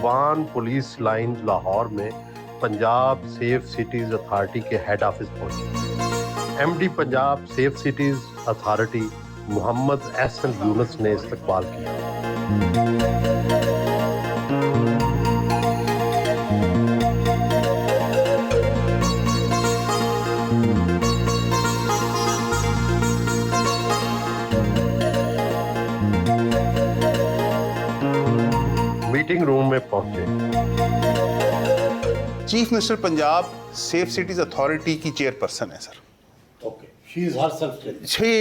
मेजबान police line Lahore में Punjab safe cities authority के हेड ऑफिस पहुंचे। MD Punjab safe cities authority Mohammad Ehsan Younus ने इस्तकबाल किया। मीटिंग रूम में पहुंचे। Chief minister Punjab safe cities authority की चेयरपर्सन है sir. Okay, she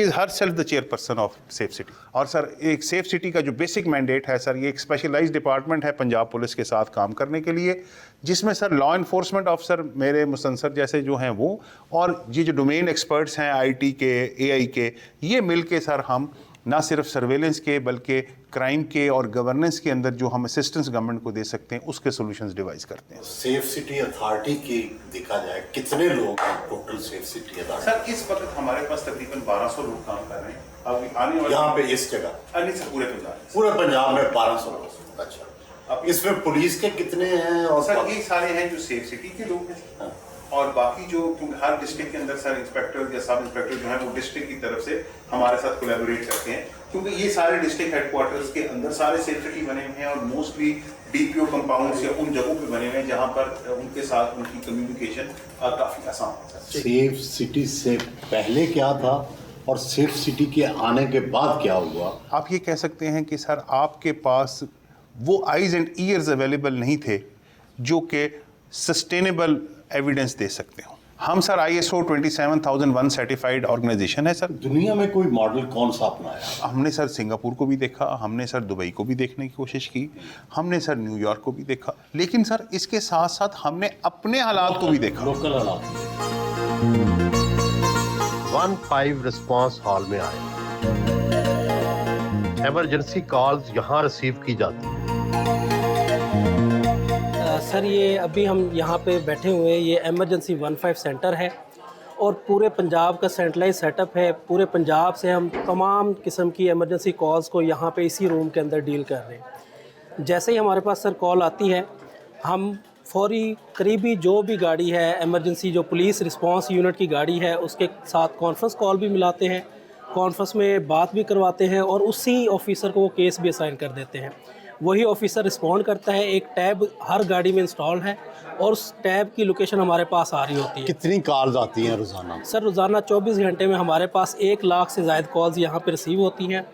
is herself the chairperson of safe city. और सर एक सेफ सिटी का जो बेसिक मैंडेट है सर, ये एक स्पेशलाइज्ड डिपार्टमेंट है पंजाब पुलिस के साथ काम करने के लिए, जिसमें सर लॉ इन्फोर्समेंट ऑफिसर मेरे मुसनसर जैसे जो हैं वो, और ये जो डोमेन एक्सपर्ट्स हैं आईटी के, एआई के, ये मिल के सर हम ना सिर्फ सर्वेलेंस के बल्कि क्राइम के और गवर्नेंस के अंदर जो हम असिस्टेंस गवर्नमेंट को दे सकते हैं उसके सॉल्यूशंस डिवाइस करते हैं। सेफ सिटी अथॉरिटी की देखा जाए कितने लोग हैं total safe city authority? Sir इस वक्त हमारे पास तकरीबन 1200 लोग काम कर रहे हैं। अब आने वाले यहाँ पे इस जगह नहीं सर, पूरे पंजाब में 1200 लोग। अच्छा, अब इसमें पुलिस के कितने हैं? और सर ये सारे हैं जो सेफ सिटी के लोग हैं। हाँ। और बाकी जो हर डिस्ट्रिक्ट के अंदर सर इंस्पेक्टर या सब इंस्पेक्टर जो है वो डिस्ट्रिक्ट की तरफ से हमारे साथ कोलैबोरेट करते हैं, क्योंकि ये सारे डिस्ट्रिक्ट हेडक्वार्टर्स के अंदर सारे सेफ सिटी बने हुए हैं और मोस्टली डीपीओ कंपाउंड्स या उन जगहों पे बने हुए हैं जहाँ पर उनके साथ उनकी कम्युनिकेशन काफ़ी आसान है। सेफ सिटी से पहले क्या था और सेफ सिटी के आने के बाद क्या हुआ? आप ये कह सकते हैं कि सर आपके पास वो आइज एंड ईयर्स अवेलेबल नहीं थे जो कि सस्टेनेबल एविडेंस दे सकते हो। हम सर ISO 27001 सर्टिफाइड ऑर्गेनाइजेशन है सर। दुनिया में कोई मॉडल कौन सा अपनाया? हमने सर सिंगापुर को भी देखा, हमने सर दुबई को भी देखने की कोशिश की, हमने सर न्यूयॉर्क को भी देखा, लेकिन सर इसके साथ साथ हमने अपने हालात को भी देखा, लोकल हालात। 15 रिस्पांस हॉल में आए। इमरजेंसी कॉल्स यहाँ रिसीव की जाती है। सर ये अभी हम यहाँ पे बैठे हुए हैं, ये इमरजेंसी 15 सेंटर है और पूरे पंजाब का सेंट्रलाइज सेटअप है। पूरे पंजाब से हम तमाम किस्म की इमरजेंसी कॉल्स को यहाँ पे इसी रूम के अंदर डील कर रहे हैं। जैसे ही हमारे पास सर कॉल आती है, हम फौरी करीबी जो भी गाड़ी है इमरजेंसी, जो पुलिस रिस्पांस यूनिट की गाड़ी है, उसके साथ कॉन्फ्रेंस कॉल भी मिलाते हैं, कॉन्फ्रेंस में बात भी करवाते हैं और उसी ऑफिसर को वो केस भी असाइन कर देते हैं। वही ऑफिसर रिस्पॉन्ड करता है। एक टैब हर गाड़ी में इंस्टॉल है और उस टैब की लोकेशन हमारे पास आ रही होती है। कितनी कॉल्स आती हैं रोज़ाना? सर रोज़ाना 24 घंटे में हमारे पास 1 लाख से ज़ायद कॉल्स यहाँ पे रिसीव होती हैं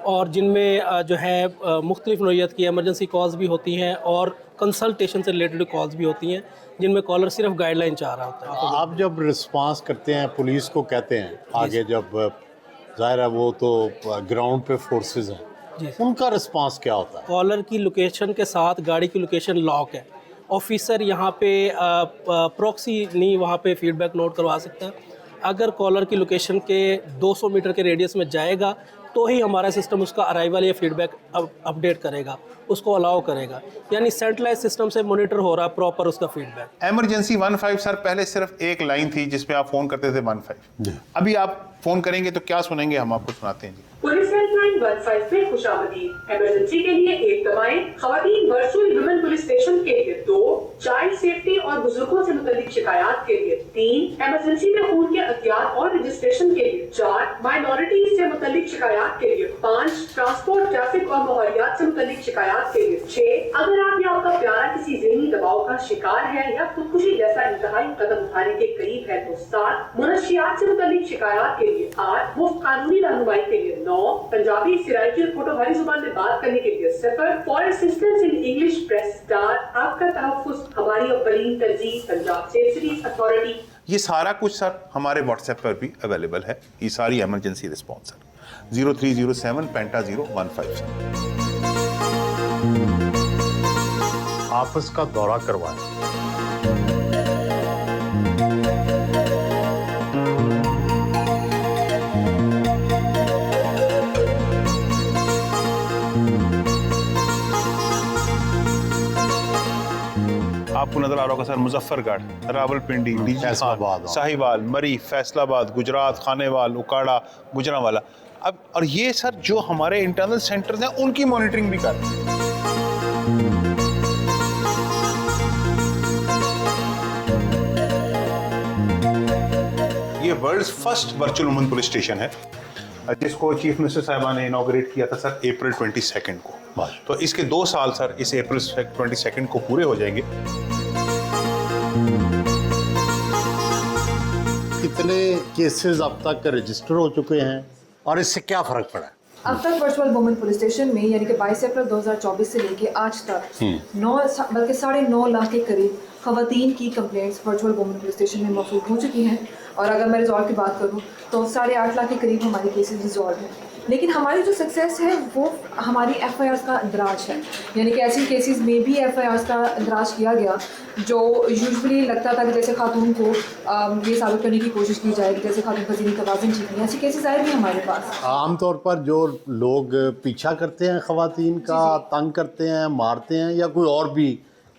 और जिनमें जो है मुख्तलिफ नौइयत की इमरजेंसी कॉल्स भी होती हैं और कंसल्टेशन से रिलेटेड कॉल्स भी होती हैं जिनमें कॉलर सिर्फ गाइडलाइन चाह रहा होता है। आप जब रिस्पांस करते हैं पुलिस को कहते हैं आगे, जब ज़ाहिर है वो तो ग्राउंड पे फोर्सेस हैं, उनका रिस्पांस क्या होता है? कॉलर की लोकेशन के साथ गाड़ी की लोकेशन लॉक है। ऑफिसर यहाँ पे प्रॉक्सी नहीं वहाँ पे फीडबैक नोट करवा सकता। अगर कॉलर की लोकेशन के 200 मीटर के रेडियस में जाएगा तो ही हमारा सिस्टम उसका अराइवल या फीडबैक अपडेट करेगा, उसको अलाउ करेगा। यानी सेंट्रलाइज सिस्टम से मॉनिटर हो रहा है प्रॉपर उसका फीडबैक। इमरजेंसी 15 सर पहले सिर्फ एक लाइन थी जिसपे आप फ़ोन करते थे 15। अभी आप फ़ोन करेंगे तो क्या सुनेंगे, हम आपको सुनाते हैं जी। पुलिस हेल्पलाइन 15 पे खुशामदीद। इमरजेंसी के लिए 1 दबाएं, खवातीन वर्चुअल वुमेन पुलिस स्टेशन के लिए 2, चाइल्ड सेफ्टी और बुजुर्गों से मुतालिक शिकायत के लिए 3, इमरजेंसी में खून के अहतियात और रजिस्ट्रेशन के लिए 4, माइनॉरिटीज से मुतालिक शिकायत के लिए 5, ट्रांसपोर्ट ट्रैफिक और माहौलियात से मुतालिक शिकायत के लिए 6, अगर आप या आपका प्यारा किसी ज़हनी दबाव का शिकार है या खुदकुशी जैसा इंतहाई कदम उठाने के करीब है तो 7, मुनशियात से मुतालिक शिकायत के लिए 8, मुफ्त कानूनी रहनुमाई के लिए 9, पंजाबी सिराइकी और फोटो हरी जुबान में बात करने के लिए 0, for assistance in English press star, आपका तहफ़्फ़ुज़ हमारी अव्वलीन तरजीह पंजाब सेफ सिटीज अथॉरिटी। ये सारा कुछ सर हमारे व्हाट्सएप पर भी अवेलेबल है। ये सारी इमरजेंसी रिस्पॉन्स सर 0307 पेंटा 015। ऑफिस का दौरा करवाएं। आपको नजर आ रहा होगा सर मुजफ्फरगढ़, रावलपिंडी, फैसलाबाद, साहिवाल, मरी, फैसलाबाद, गुजरात, खानेवाल, उकाड़ा, गुजरांवाला। अब और ये सर जो हमारे इंटरनल सेंटर्स हैं उनकी मॉनिटरिंग भी कर रहे हैं। World's first virtual women police station है, जिसको चीफ मिनिस्टर साहिबा ने इनॉग्रेट किया था सर अप्रैल 22 को। तो इसके 2 साल सर इस अप्रैल 22 को पूरे हो जाएंगे। कितने केसेस अब तक रजिस्टर हो चुके हैं और इससे क्या फ़र्क पड़ा है? अब तक वर्चुअल वुमेन पुलिस स्टेशन में यानी कि 22 अप्रैल 2024 से लेके आज तक 9.5 लाख के करीब खवातीन की complaints virtual women police station में मौजूद हो चुकी हैं। और अगर मैं रिजॉल्व की बात करूं तो 8.5 लाख के करीब हमारे केसेस रिजॉल्व हैं। लेकिन हमारी जो सक्सेस है वो हमारी FIRs का इंदराज है, यानी कि ऐसे केसेस में भी FIRs का इंदराज किया गया जो यूजुअली लगता था कि जैसे खातून को ये साबित करने की कोशिश की जाएगी जैसे खातून का ज़िनी तवाज़ुन ठीक नहीं, ऐसे केसेस आए भी हमारे पास। आमतौर पर जो लोग पीछा करते हैं खवातीन का, तंग करते हैं, मारते हैं, या कोई और भी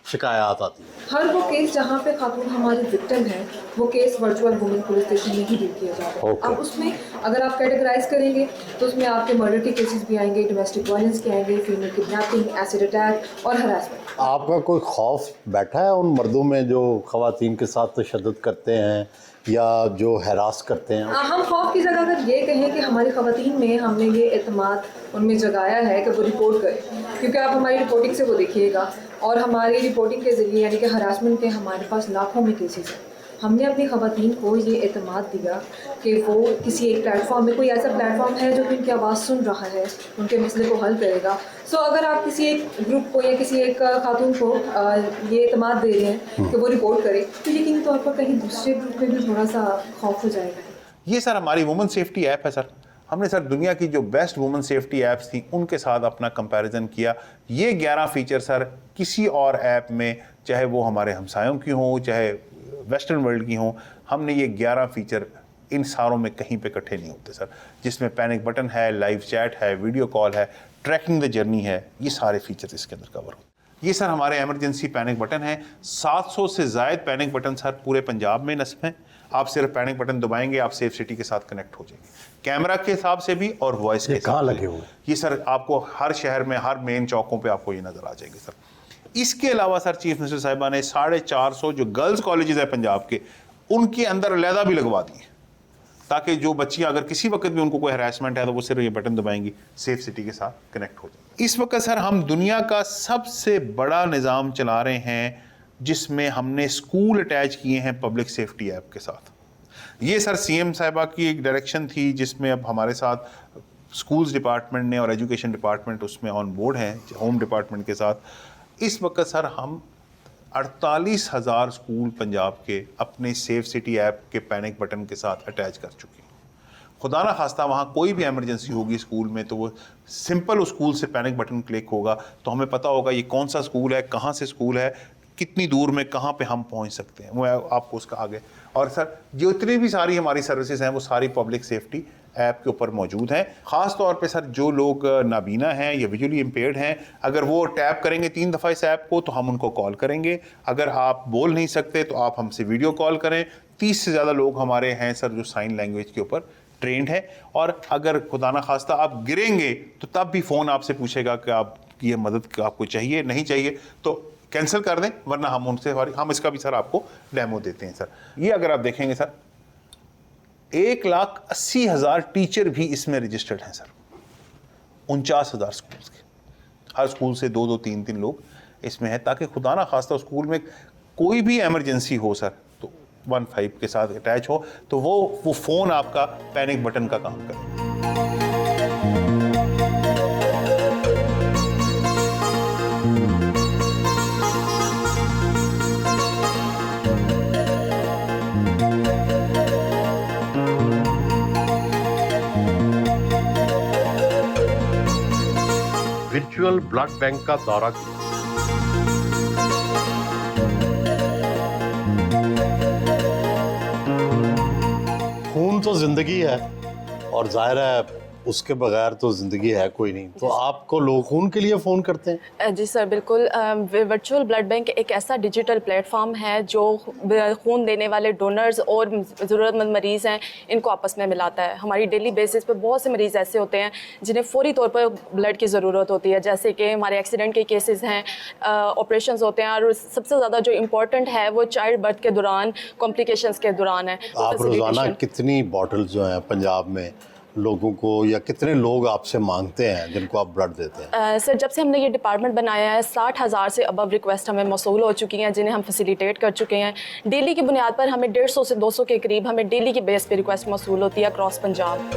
शिकायत आती है? हर वो केस जहाँ पे खातून हमारे विक्टिम हैं वो case virtual women police station में ही डील किया जा रहा है। अब उसमें अगर आप कैटेगराइज करेंगे तो उसमें आपके मर्डर के केसेस भी आएंगे, डोमेस्टिक वायलेंस के आएंगे, फीमेल किडनैपिंग, एसिड अटैक और हरासमेंट। आपका कोई खौफ बैठा है उन मर्दों में जो खवातीन के साथ तशद्दुद करते हैं या जो हरास करते हैं? हम खौफ की जगह अगर ये कहें कि हमारी खवातीन में हमने ये एतमाद उनमें जगाया है कि वो रिपोर्ट करें, क्योंकि आप हमारी रिपोर्टिंग से वो देखिएगा और हमारी रिपोर्टिंग के ज़रिए यानी कि हरासमेंट के हमारे पास लाखों में केसेस हैं। हमने अपनी खवातीन को ये एतमाद दिया कि वो किसी एक प्लेटफॉर्म में, कोई ऐसा प्लेटफॉर्म है जो उनकी आवाज़ सुन रहा है, उनके मसले को हल करेगा। सो अगर आप किसी एक ग्रुप को या किसी एक खातून को ये एतमाद दे रहे हैं कि वो रिपोर्ट करे, तो यकीनी तौर पर कहीं दूसरे ग्रुप में भी थोड़ा सा खौफ हो जाएगा। ये सर हमारी वुमेन सेफ्टी ऐप है सर। हमने सर दुनिया की जो बेस्ट वुमेन सेफ्टी ऐप्स थी उनके साथ अपना कंपैरिजन किया। ये 11 फीचर सर किसी और ऐप में, चाहे वो हमारे हमसायों की हो चाहे वेस्टर्न वर्ल्ड की हो, हमने ये 11 फीचर इन सारों में कहीं पे इकट्ठे नहीं होते सर, जिसमें पैनिक बटन है, लाइव चैट है, वीडियो कॉल है, ट्रैकिंग द जर्नी है, ये सारे फीचर्स इसके अंदर कवर होते। ये सर हमारे इमरजेंसी पैनिक बटन है। 700 से ज़ायद पैनिक बटन सर पूरे पंजाब में नस्ब हैं। आप सिर्फ पैनिक बटन दबाएंगे, आप सेफ सिटी के साथ कनेक्ट हो जाएंगे, कैमरा के हिसाब से भी और वॉइस के कहाँ साथ लगे हुए? ये सर आपको हर शहर में, हर मेन चौकों पे आपको ये नज़र आ जाएंगे सर। इसके अलावा सर चीफ मिनिस्टर साहिबा ने 450 जो गर्ल्स कॉलेजेस है पंजाब के, उनके अंदर अलहदा भी लगवा दिए, ताकि जो बच्चियां अगर किसी वक्त भी उनको कोई हरासमेंट है तो वो सिर्फ ये बटन दबाएंगी, सेफ सिटी के साथ कनेक्ट हो जाएंगे। इस वक्त सर हम दुनिया का सबसे बड़ा निज़ाम चला रहे हैं जिसमें हमने स्कूल अटैच किए हैं पब्लिक सेफ्टी ऐप के साथ। ये सर CM साहिबा की एक डायरेक्शन थी जिसमें अब हमारे साथ स्कूल्स डिपार्टमेंट ने और एजुकेशन डिपार्टमेंट उसमें ऑन बोर्ड हैं, होम डिपार्टमेंट के साथ। इस वक्त सर हम 48,000 स्कूल पंजाब के अपने सेफ सिटी ऐप के पैनिक बटन के साथ अटैच कर चुके हैं। खुदा ना खास्ता वहाँ कोई भी एमरजेंसी होगी स्कूल में तो वो सिंपल उस स्कूल से पैनिक बटन क्लिक होगा तो हमें पता होगा ये कौन सा स्कूल है, कहाँ से स्कूल है, कितनी दूर में, कहाँ पे हम पहुँच सकते हैं, वो आपको उसका आगे। और सर जितनी भी सारी हमारी सर्विसेज हैं वो सारी पब्लिक सेफ्टी ऐप के ऊपर मौजूद हैं। ख़ास तौर पे सर जो लोग नाबीना हैं या विजुअली इम्पेयर्ड हैं, अगर वो टैप करेंगे 3 दफ़ा इस ऐप को तो हम उनको कॉल करेंगे। अगर आप बोल नहीं सकते तो आप हमसे वीडियो कॉल करें। 30 से ज़्यादा लोग हमारे हैं सर जो साइन लैंग्वेज के ऊपर ट्रेंड है। और अगर खुदा ना खास्ता आप गिरेंगे तो तब भी फ़ोन आपसे पूछेगा कि आप ये मदद आपको चाहिए, नहीं चाहिए तो कैंसिल कर दें, वरना हम उनसे हम इसका भी सर आपको डेमो देते हैं सर। ये अगर आप देखेंगे सर 1,80,000 टीचर भी इसमें रजिस्टर्ड हैं सर, 49,000 स्कूल्स के। हर स्कूल से 2-2, 3-3 लोग इसमें हैं, ताकि खुदा ना खास्ता स्कूल में कोई भी एमरजेंसी हो सर तो 15 के साथ अटैच हो तो वो फ़ोन आपका पैनिक बटन का काम करे। वर्चुअल ब्लड बैंक का दौरा किया। खून तो जिंदगी है और जाहिर है उसके बगैर तो ज़िंदगी है कोई नहीं। तो आपको लोग खून के लिए फ़ोन करते हैं? जी सर, बिल्कुल। वर्चुअल ब्लड बैंक एक ऐसा डिजिटल प्लेटफॉर्म है जो खून देने वाले डोनर्स और ज़रूरतमंद मरीज़ हैं, इनको आपस में मिलाता है। हमारी डेली बेसिस पे बहुत से मरीज़ ऐसे होते हैं जिन्हें फ़ौरी तौर पर ब्लड की ज़रूरत होती है, जैसे कि हमारे एक्सीडेंट के केसेस हैं, ऑपरेशंस होते हैं, और सबसे ज़्यादा जो इम्पोर्टेंट है वो चाइल्ड बर्थ के दौरान, कॉम्प्लिकेशंस के दौरान है। आप रोज़ाना कितनी बॉटल जो हैं पंजाब में लोगों को, या कितने लोग आपसे मांगते हैं जिनको आप ब्लड देते हैं? सर, जब से हमने ये डिपार्टमेंट बनाया है 60,000 से अबव रिक्वेस्ट हमें मौसूल हो चुकी हैं, जिन्हें हम फैसिलिटेट कर चुके हैं। डेली की बुनियाद पर हमें 150 से 200 के करीब हमें डेली की बेस पे रिक्वेस्ट मौसूल होती है अक्रॉस पंजाब।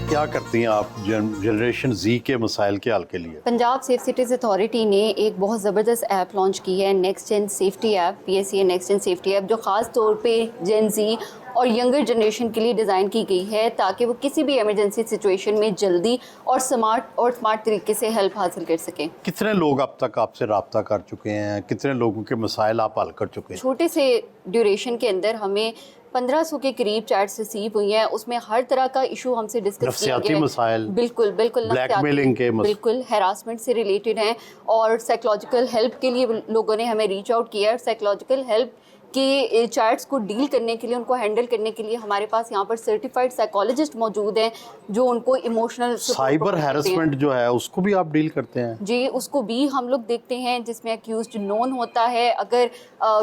क्या करती हैं आप जनरेशन जी के मसाइल के हल के लिए? पंजाब सेफ सिटीज़ अथॉरिटी ने एक बहुत ज़बरदस्त ऐप लॉन्च की है, next gen safety app, PSA next gen safety app, जो ख़ास तौर पे जेन जी और यंगर जनरेशन के लिए डिज़ाइन की गई है ताकि वो किसी भी इमरजेंसी सिचुएशन में जल्दी और स्मार्ट तरीके से हेल्प हासिल कर सकें। कितने लोग अब तक आपसे रब्ता कर चुके हैं? कितने लोगों के मसाइल आप हल कर चुके हैं? छोटे से ड्यूरेशन के अंदर हमें 1500 के करीब चैट्स रिसीव हुई हैं। उसमें हर तरह का इशू हमसे डिस्कस किया नफ्सियाती गया है। मसाइल, बिल्कुल ब्लैकमेलिंग के बिल्कुल हैरासमेंट से रिलेटेड हैं, और साइकोलॉजिकल हेल्प के लिए लोगों ने हमें रीच आउट किया है। साइकोलॉजिकल हेल्प के चैट्स को डील करने के लिए, उनको हैंडल करने के लिए हमारे पास यहाँ पर सर्टिफाइड साइकोलॉजिस्ट मौजूद हैं जो उनको इमोशनल साइबर हैरेसमेंट जो है उसको भी आप डील करते हैं? जी, उसको भी हम लोग देखते हैं, जिसमें अक्यूज्ड नोन होता है। अगर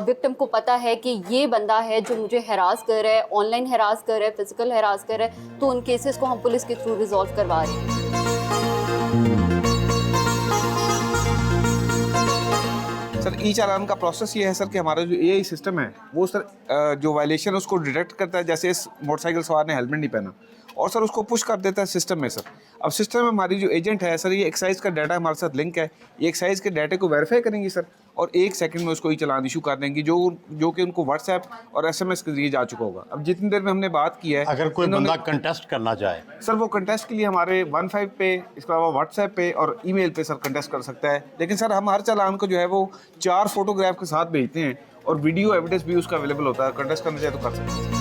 विक्टिम को पता है कि ये बंदा है जो मुझे हरास कर रहा है, ऑनलाइन हरास कर रहा है, फिजिकल हरास कर रहा है, तो उन केसेस को हम पुलिस के थ्रू रिजॉल्व करवा रहे हैं। सर, ई चालान का प्रोसेस ये है सर कि हमारा जो AI सिस्टम है वो सर जो वायलेशन है उसको डिटेक्ट करता है। जैसे इस मोटरसाइकिल सवार ने हेलमेट नहीं पहना, और सर उसको पुश कर देता है सिस्टम में। सर अब सिस्टम में हमारी जो एजेंट है सर, ये एक्साइज का डाटा हमारे साथ लिंक है, ये एक्साइज के डाटे को वेरीफाई करेंगी सर, और 1 सेकंड में उसको ई चालान इशू कर देंगी, जो कि उनको व्हाट्सएप और SMS के जरिए जा चुका होगा। अब जितनी देर में हमने बात की है, अगर कोई बंदा कंटेस्ट करना चाहे सर, वो कंटेस्ट के लिए हमारे 15 पे, इसके अलावा व्हाट्सएप पे और ईमेल पे सर कंटेस्ट कर सकता है। लेकिन सर हम हर चालान को जो है वो 4 फोटोग्राफ के साथ भेजते हैं, और वीडियो एविडेंस भी उसका अवेलेबल होता है। कंटेस्ट करना चाहे तो कर सकते हैं।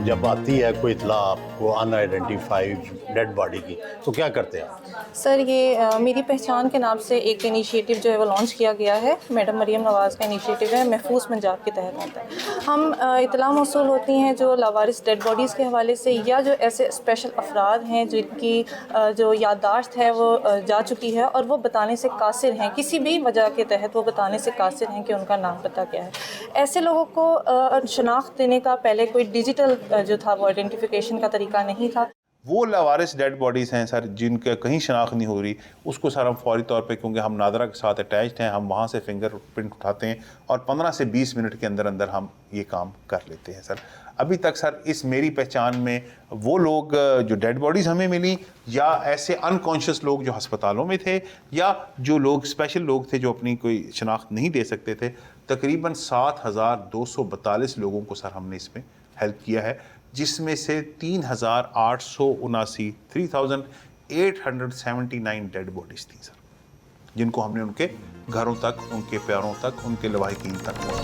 जब आती है कोई इतला आपको अनआइडेंटिफाइड डेड बॉडी की, तो क्या करते हैं? सर, ये मेरी पहचान के नाम से एक इनिशिएटिव जो है वो लॉन्च किया गया है। मैडम मरियम नवाज़ का इनिशिएटिव है, महफूज पंजाब के तहत आता है। हम इतला मौसूल होती हैं जो लावारिस डेड बॉडीज़ के हवाले से, या जो ऐसे स्पेशल अफराद हैं जिनकी जो याददाश्त है वो जा चुकी है और वो बताने से कासिर हैं, किसी भी वजह के तहत वो बताने से कासिर हैं कि उनका नाम पता क्या है। ऐसे लोगों को शनाख्त देने का पहले कोई डिजिटल जो था वो आइडेंटिफिकेशन का तरीका नहीं था। वो लावारिस डेड बॉडीज़ हैं सर जिनका कहीं शनाख्त नहीं हो रही, उसको सर हम फौरी तौर पे, क्योंकि हम नादरा के साथ अटैच्ड हैं, हम वहाँ से फिंगरप्रिंट उठाते हैं और 15 से 20 मिनट के अंदर अंदर हम ये काम कर लेते हैं सर। अभी तक सर इस मेरी पहचान में वो लोग जो डेड बॉडीज़ हमें मिली, या ऐसे अनकॉन्शियस लोग जो अस्पतालों में थे, या जो लोग स्पेशल लोग थे जो अपनी कोई शनाख्त नहीं दे सकते थे, तकरीबन 7,242 लोगों को सर हमने इसमें हेल्प किया है, जिसमें से 3,879 डेड बॉडीज़ थी सर, जिनको हमने उनके घरों तक, उनके प्यारों तक, उनके लवाहिकीन तक पहुँचाया।